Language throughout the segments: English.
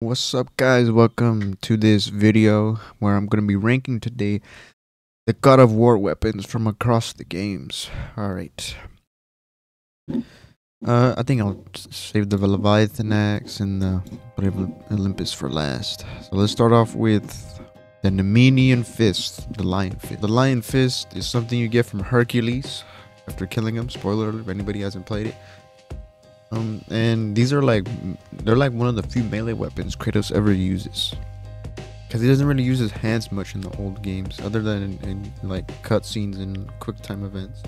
What's up, guys? Welcome to this video where I'm going to be ranking today the God of War weapons from across the games. Alright. I think I'll save the Leviathan axe and the Brave Olympus for last. So let's start off with the Nemenian Fist, the Lion Fist. The Lion Fist is something you get from Hercules after killing him. Spoiler alert if anybody hasn't played it. And these are they're like one of the few melee weapons Kratos ever uses, because he doesn't really use his hands much in the old games, other than in like cutscenes and quick time events.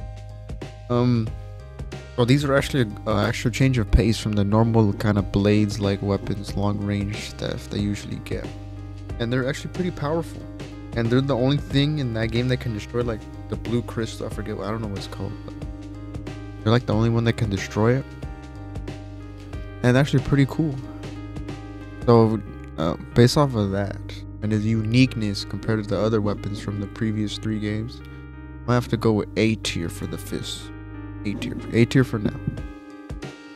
Well, these are actually an actual change of pace from the normal kind of blades like weapons, long range stuff they usually get, and they're actually pretty powerful. And they're the only thing in that game that can destroy like the blue crystal. I don't know what it's called, but they're like the only one that can destroy it. And actually pretty cool. So based off of that and his uniqueness compared to the other weapons from the previous 3 games, I have to go with A tier for the fist. A tier for now.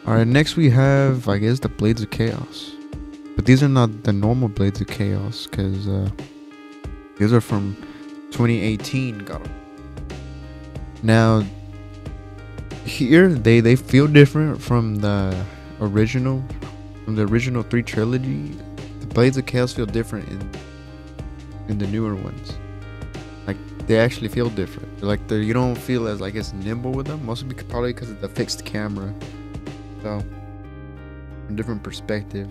Alright, next we have, I guess, the Blades of Chaos. But these are not the normal Blades of Chaos, because these are from 2018. Got them. Now here they feel different from the original 3 trilogy. The Blades of Chaos feel different in the newer ones. Like, they actually feel different. You don't feel as nimble with them, mostly probably because of the fixed camera, so a different perspective.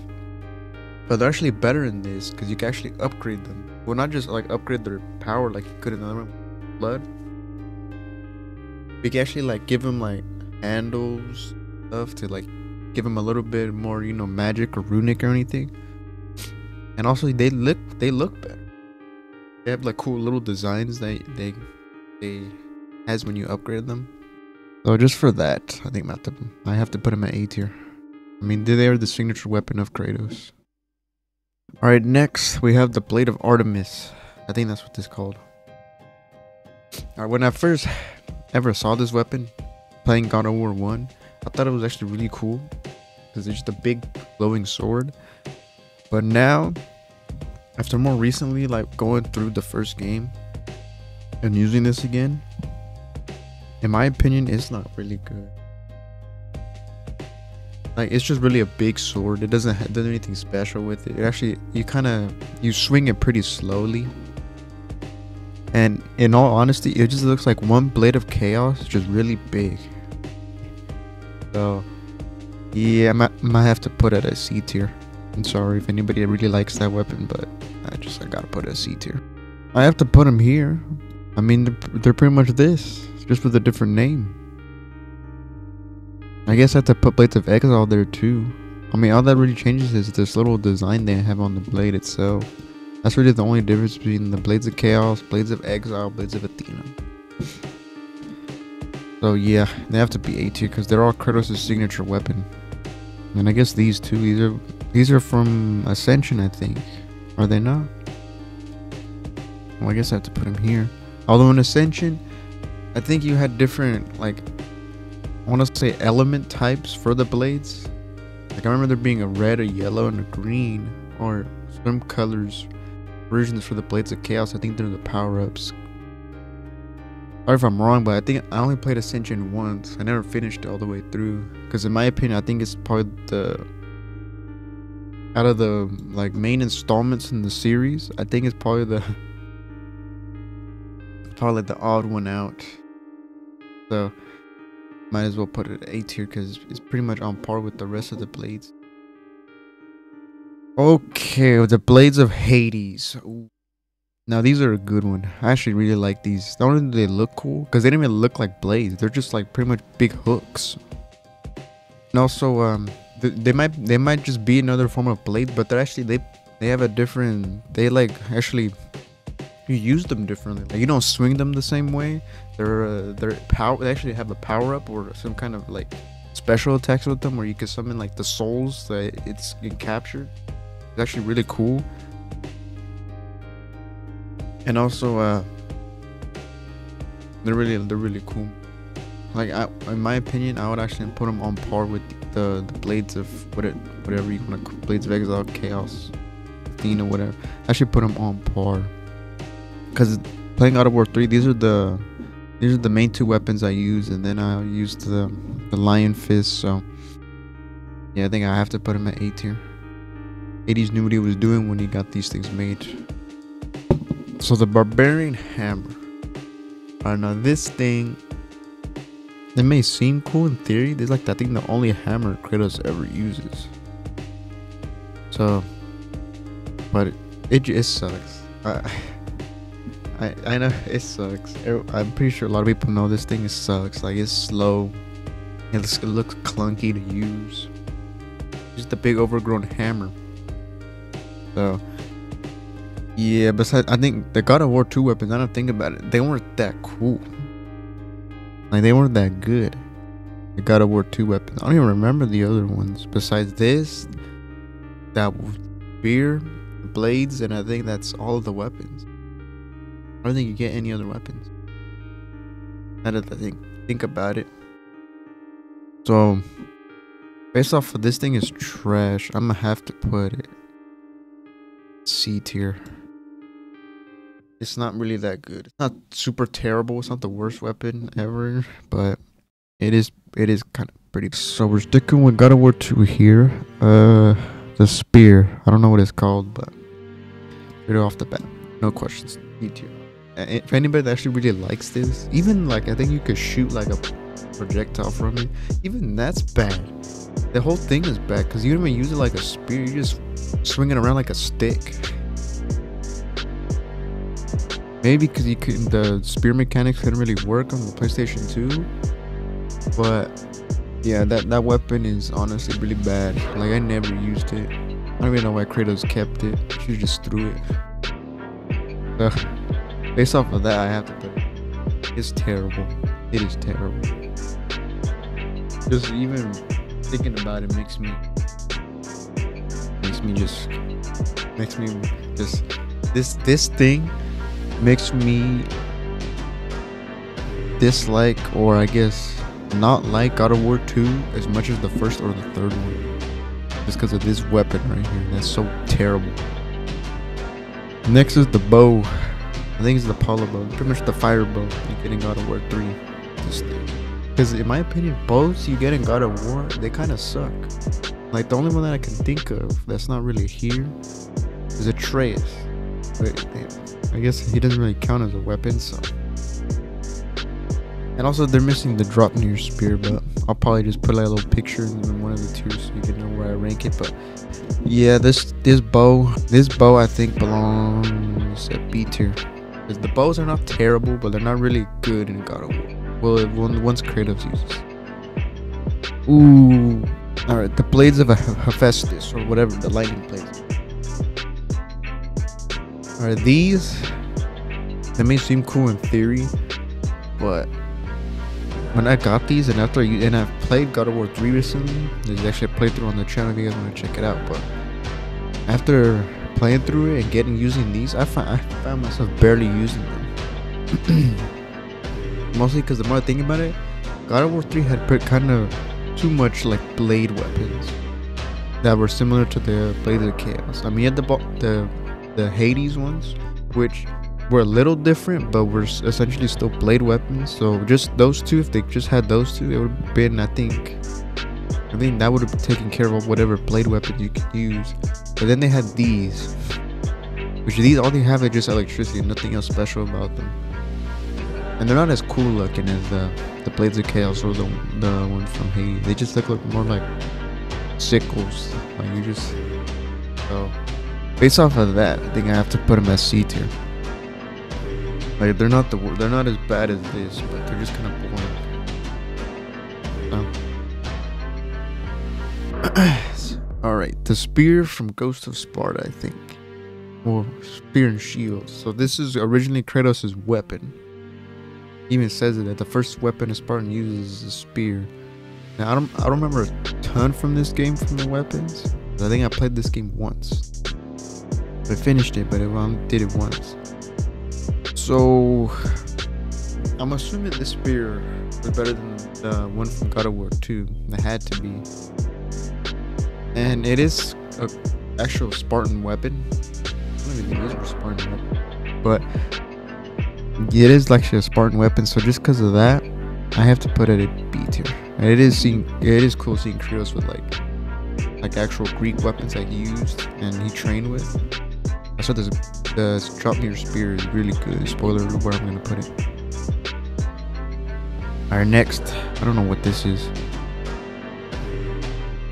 But they're actually better in this because you can actually upgrade them. Well, not just like upgrade their power like you could in the other one, Blood. You can actually give them handles, stuff to give them a little bit more, magic or runic or anything. And also they look better. They have cool little designs they has when you upgrade them. So just for that, I think I have to put them at A tier. I mean, they are the signature weapon of Kratos. Alright, next we have the Blade of Artemis. I think that's what this is called. Alright, when I first ever saw this weapon playing God of War 1, I thought it was actually really cool because it's just a big glowing sword. But now, after more recently going through the first game and using this again, in my opinion, it's not really good. It's just really a big sword. It doesn't do anything special with it. It actually, you swing it pretty slowly. And in all honesty, it just looks like one Blade of Chaos, just really big. So yeah, I might have to put it at C tier. I'm sorry if anybody really likes that weapon, but I gotta put it at C tier. I have to put them here. I mean, they're pretty much this, just with a different name. I guess I have to put Blades of Exile there too. I mean, all that really changes is this little design they have on the blade itself. That's really the only difference between the Blades of Chaos, Blades of Exile, Blades of Athena. So yeah, they have to be A tier because they're all Kratos' signature weapon. And I guess these two, these are from Ascension, I think. Are they not? Well, I guess I have to put them here. Although in Ascension, I think you had different, I want to say element types for the blades. I remember there being a red, a yellow, and a green, or some colors versions for the Blades of Chaos. I think they're the power-ups. Sorry if I'm wrong, but I think I only played Ascension once. I never finished it all the way through, because in my opinion, I think it's probably out of the main installments in the series, I think it's probably the odd one out. So might as well put it at A tier because it's pretty much on par with the rest of the blades. Okay, the Blades of Hades. Ooh. Now these are a good one. I actually really like these. Not only do they look cool, because they don't even look like blades. They're just pretty much big hooks. And also, they might just be another form of blade, but they're actually they have a different. Actually, you use them differently. You don't swing them the same way. They're power. They actually have a power up or some kind of special attacks with them, where you can summon the souls that it's captured. It's actually really cool. And also, they're really cool. In my opinion, I would actually put them on par with the blades of whatever you want to call Blades of Exile, Chaos, Athena, whatever. I should put them on par. Because playing God of War 3, these are the main two weapons I use, and then I use the Lion Fist. So yeah, I think I have to put him at A tier. Hades knew what he was doing when he got these things made. So the Barbarian Hammer. Alright, now this thing, it may seem cool in theory. This is like I think the only hammer Kratos ever uses. So, but it just sucks. I know it sucks. I'm pretty sure a lot of people know this thing sucks. Like, it's slow. It looks clunky to use. Just a big overgrown hammer. So yeah, besides, I think the God of War 2 weapons, I don't think about it, they weren't that cool. Like, they weren't that good. The God of War 2 weapons, I don't even remember the other ones. Besides this, that spear, blades, and I think that's all of the weapons. I don't think you get any other weapons. Now that I think about it. So, based off of this thing is trash, I'm gonna have to put it C tier. It's not really that good. It's not super terrible. It's not the worst weapon ever, but it is kind of pretty. So we're sticking with God of War 2 here. The spear. I don't know what it's called, but right off the bat, no questions. C tier. If anybody that actually really likes this, even like I think you could shoot like a projectile from it. Even that's bad. The whole thing is bad because you don't even use it like a spear. You just swing it around like a stick. Maybe because the spear mechanics couldn't really work on the PlayStation 2. But yeah, that weapon is honestly really bad. Like, I never used it. I don't even know why Kratos kept it. She just threw it. So, based off of that, I have to put it. It's terrible. It is terrible. Just even thinking about it makes me just this thing makes me dislike, or I guess not like, God of War 2 as much as the first or the third one, just because of this weapon right here. That's so terrible. Next is the bow. I think it's the Apollo bow, pretty much the fire bow you get in God of War 3. Because in my opinion, bows you get in God of War, they kind of suck. Like, the only one that I can think of that's not really here is Atreus. But I guess he doesn't really count as a weapon, so. And also, they're missing the drop near spear, but I'll probably just put like a little picture in one of the tiers so you can know where I rank it. But yeah, this bow I think belongs at B tier. Because the bows are not terrible, but they're not really good in God of War. Well, once Kratos uses. Ooh. Alright, the blades of Hephaestus, or whatever, the lightning blades. Alright, these, they may seem cool in theory, but when I got these, and I've played God of War 3 recently. There's actually a playthrough on the channel if you guys want to check it out. But after playing through it and using these, I found myself barely using them. Mostly because the more I think about it, God of War 3 had kind of too much like blade weapons that were similar to the Blades of Chaos. I mean, you had the Hades ones, which were a little different, but were essentially still blade weapons. So just those two, if they just had those two, it would have been, I think that would have taken care of whatever blade weapon you could use. But then they had these, which all they have is just electricity, nothing else special about them. And they're not as cool looking as the Blades of Chaos or the ones from Hades. They just look more like sickles. Like, so based off of that, I think I have to put them as C tier. Like, they're not as bad as this, but they're just kind of boring. So. Alright, the spear from Ghost of Sparta, I think. Or spear and shield. So this is originally Kratos' weapon. He even says it that the first weapon a Spartan uses is a spear. Now I don't remember a ton from this game from the weapons. I think I played this game once. I finished it, but I did it once. So I'm assuming this spear was better than the one from God of War 2. It had to be. and it is a actual Spartan weapon. I don't even think it is a Spartan weapon, but it is actually a Spartan weapon. So just because of that, I have to put it at B tier. And it is cool seeing Kratos with like actual Greek weapons that he used and he trained with. I saw this the Draupnir spear is really good. Spoiler alert where I'm gonna put it. Alright, next. I don't know what this is,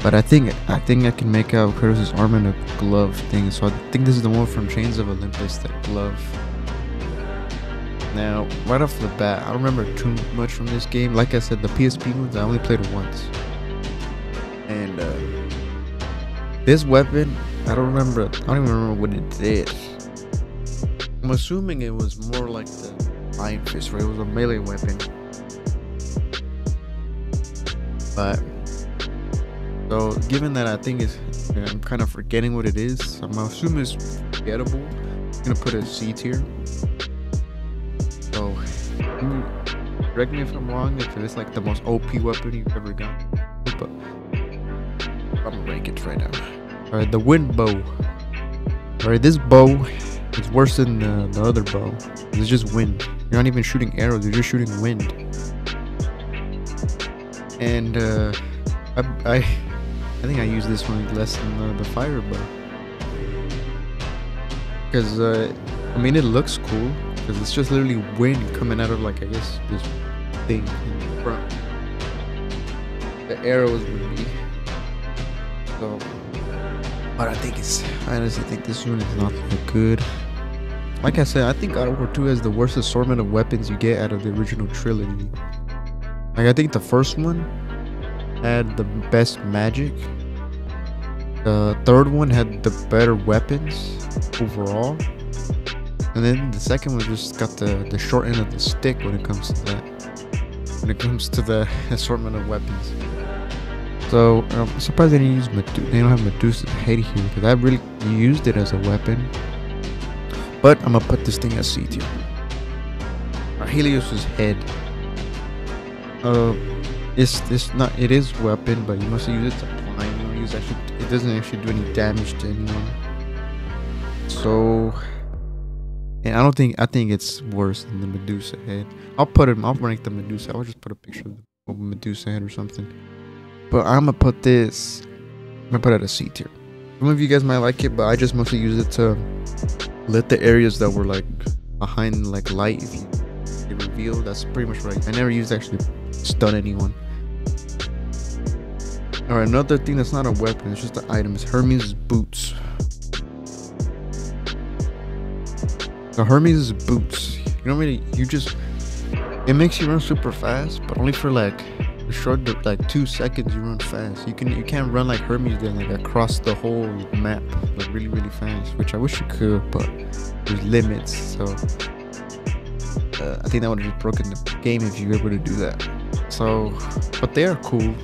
but I think I can make out Kratos' arm and a glove thing. So I think this is the one from Chains of Olympus, that glove. Now, right off the bat, I don't remember too much from this game. Like I said, the PSP ones, I only played it once. And this weapon, I don't even remember what it did. I'm assuming it was more like the Iron Fist, where it was a melee weapon. But so given that I think I'm kind of forgetting what it is, I'm assuming it's forgettable. I'm gonna put it C tier. So correct me if I'm wrong, if it's like the most OP weapon you've ever gotten, but I'm gonna rank it right now. Alright, the wind bow. Alright, this bow is worse than the other bow. It's just wind. You're not even shooting arrows, you're just shooting wind. And I think I use this one less than the fire bow, because I mean, it looks cool because it's just literally wind coming out of, like, I guess this thing in the front. The arrows would be so, but I honestly think this one is not that good. Like I said, I think God of War 2 has the worst assortment of weapons you get out of the original trilogy. Like, I think the first one had the best magic. The third one had the better weapons overall. And then the second one just got the short end of the stick when it comes to that. When it comes to the assortment of weapons. So I'm surprised they didn't use they don't have Medusa's head here, because I really used it as a weapon. But I'm gonna put this thing as C tier. Helios's head. It's not. It is weapon, but you must use it to blind. You don't use it doesn't actually do any damage to anyone. So, and I think it's worse than the Medusa head. I'll rank the Medusa. I'll just put a picture of a Medusa head or something. But I'm gonna put this. I'm gonna put it at a C tier. Some of you guys might like it, but I just mostly use it to let the areas that were like behind like light, if you get revealed. That's pretty much right. I never used actually stun anyone. Alright, another thing that's not a weapon, it's just an item, is Hermes' boots. So Hermes' boots, you know what I mean? It makes you run super fast, but only for like a short, like 2 seconds you run fast. You can't run like Hermes did, like across the whole map, like really, really fast, which I wish you could, but there's limits. So I think that would have just broken the game if you were able to do that. So, but they are cool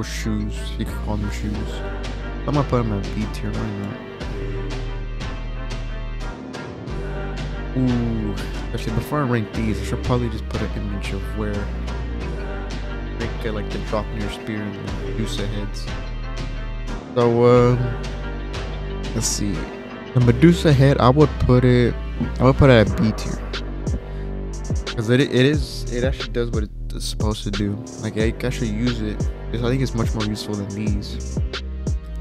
shoes. You can call them shoes. I'm gonna put them at B tier. Why not? Ooh, actually, before I rank these, I should probably just put an image of where rank like the Draupnir spear and the Medusa heads. So let's see. The Medusa head, I would put it at B tier, because it actually does what it's supposed to do. Like, I actually use it, because I think it's much more useful than these.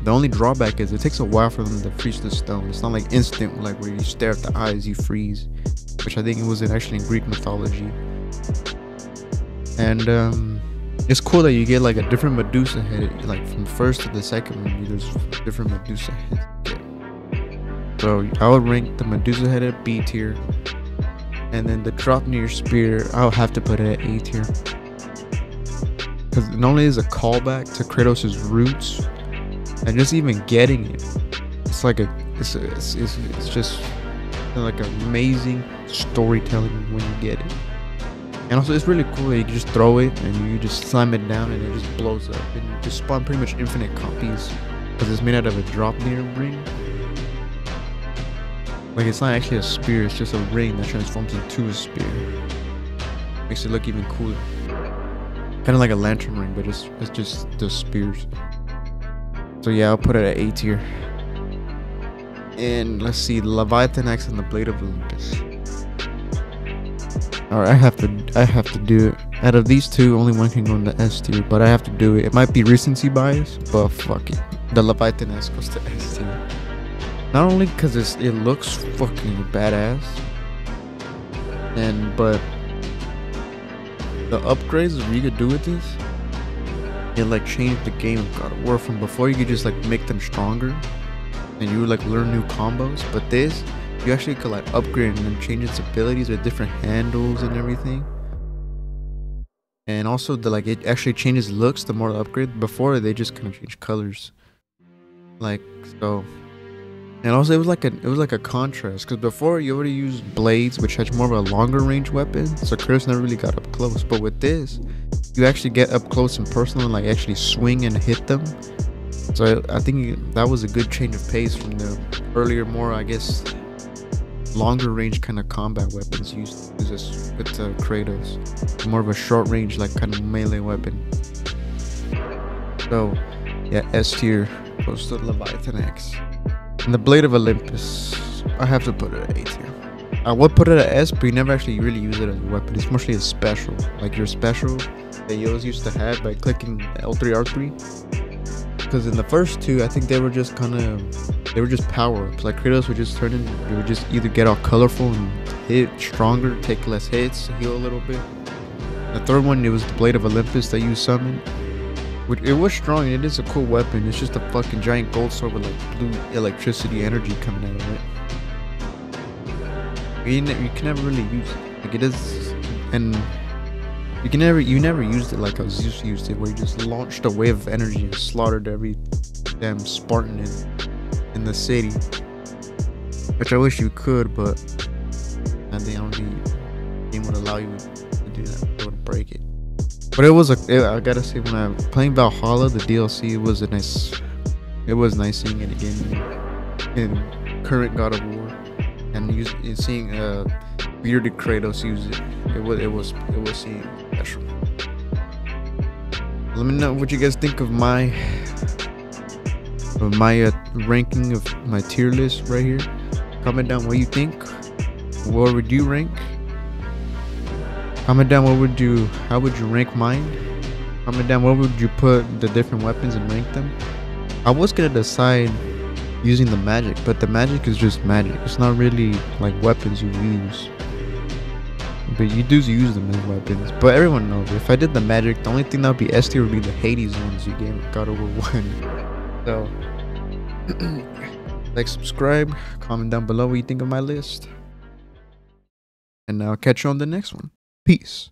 The only drawback is it takes a while for them to freeze the stone. It's not like instant, like where you stare at the eyes, you freeze, which I think it was actually in Greek mythology. And it's cool that you get like a different Medusa head, like from the first to the second one. There's different Medusa heads you get. So I would rank the Medusa head at B tier, and then the Draupnir spear, I'll have to put it at A tier, because not only is a callback to Kratos' roots, and just even getting it, it's like it's just like amazing storytelling when you get it. And also, it's really cool that you can just throw it and you just slam it down and it just blows up, and you just spawn pretty much infinite copies, because it's made out of a Draupnir ring. Like, it's not actually a spear, it's just a ring that transforms into a spear. Makes it look even cooler. Kind of like a lantern ring, but it's just the spears. So yeah, I'll put it at A tier. And let's see, Leviathan Axe and the Blade of Olympus. Alright, I have to do it. Out of these two, only one can go in the S tier, but I have to do it. It might be recency bias, but fuck it. The Leviathan Axe goes to S tier. Not only because it looks fucking badass, but the upgrades that you could do with this, it like changed the game of God of War. From before, you could just like make them stronger, and you would like learn new combos. But this, you actually could like upgrade and then change its abilities with different handles and everything. And also it actually changes looks the more the upgrade. Before they just kind of change colors, like so. And also it was like a contrast, because before you already used blades, which had more of a longer range weapon, so Kratos never really got up close. But with this, you actually get up close and personal and like actually swing and hit them. So I think that was a good change of pace from the earlier, more I guess longer range kind of combat weapons used with Kratos. More of a short range, like kind of melee weapon. So yeah, S tier goes to Leviathan Axe. And the Blade of Olympus, I have to put it at A tier. I would put it at S, but you never actually really use it as a weapon. It's mostly a special, like your special that you always used to have by clicking L3 R3. Because in the first two, I think they were just power-ups. Like Kratos would just turn in, you would just either get all colorful and hit stronger, take less hits, heal a little bit. The third one, it was the Blade of Olympus that you summoned. Which, it was strong, and it is a cool weapon. It's just a fucking giant gold sword with like blue electricity energy coming out of it. You can never really use it. Like it is, and you never used it like I was used to, where you just launched a wave of energy and slaughtered every damn Spartan in the city. Which I wish you could, but I think I don't think the game would allow you to do that. It would break it. But I gotta say, when I was playing Valhalla, the DLC, it was nice seeing it again in current God of War, and seeing bearded Kratos use it. It was seeing special. Let me know what you guys think of my ranking of my tier list right here. Comment down what you think. Where would you rank? Comment down how would you rank mine? Comment down where would you put the different weapons and rank them? I was gonna decide using the magic, but the magic is just magic. It's not really like weapons you use. But you do use them as weapons. But everyone knows, if I did the magic, the only thing that would be S tier would be the Hades ones you gave God of War 1. So like, subscribe, comment down below what you think of my list. And I'll catch you on the next one. Peace.